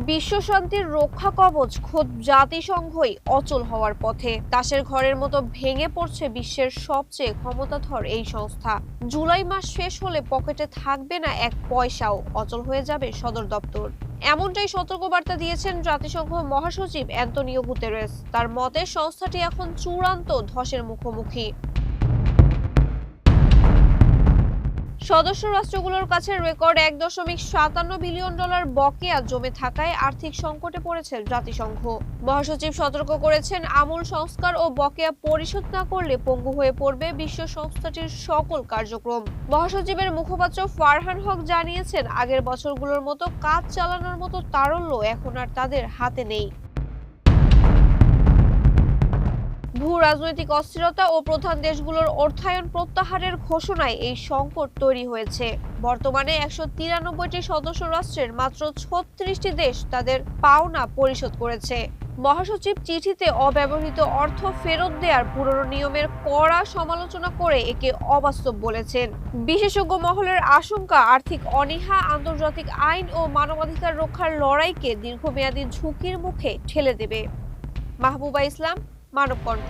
বিশ্ব শান্তির রক্ষা কবচ খোদ জাতিসংঘই অচল হওয়ার পথে। তাসের ঘরের মতো ভেঙে পড়ছে বিশ্বের সবচেয়ে ক্ষমতাধর এই সংস্থা। জুলাই মাস শেষ হলে পকেটে থাকবে না এক পয়সাও, অচল হয়ে যাবে সদর দপ্তর। এমনটাই সতর্কবার্তা দিয়েছেন জাতিসংঘ মহাসচিব অ্যান্তোনিও গুতেরেস। তার মতে সংস্থাটি এখন চূড়ান্ত ধসের মুখোমুখি। সদস্য রাষ্ট্রগুলোর কাছে রেকর্ড $1.57 বিলিয়ন বকেয়া জমে থাকায় আর্থিক সংকটে পড়েছে জাতিসংঘ। মহাসচিব সতর্ক করেছেন, আমূল সংস্কার ও বকেয়া পরিশোধ না করলে পঙ্গু হয়ে পড়বে বিশ্ব সংস্থাটির সকল কার্যক্রম। মহাসচিবের মুখপাত্র ফারহান হক জানিয়েছেন, আগের বছরগুলোর মতো কাজ চালানোর মতো তারল্য এখন আর তাদের হাতে নেই। ভূ রাজনৈতিক অস্থিরতা ও প্রধান দেশগুলোর অর্থায়ন প্রত্যাহারের ঘোষণায় এই সংকট তৈরি হয়েছে। বর্তমানে 193টি সদস্য রাষ্ট্রের মাত্র 36টি দেশ তাদের পাওনা পরিশোধ করেছে। মহাসচিব চিঠিতে অব্যবহৃত অর্থ ফেরত দেওয়ার পুরনো নিয়মের কড়া সমালোচনা করে একে অবাস্তব বলেছেন। বিশেষজ্ঞ মহলের আশঙ্কা, আর্থিক অনীহা আন্তর্জাতিক আইন ও মানবাধিকার রক্ষার লড়াইকে দীর্ঘমেয়াদী ঝুঁকির মুখে ঠেলে দেবে। মাহবুবা ইসলাম, মানব কণ্ঠ।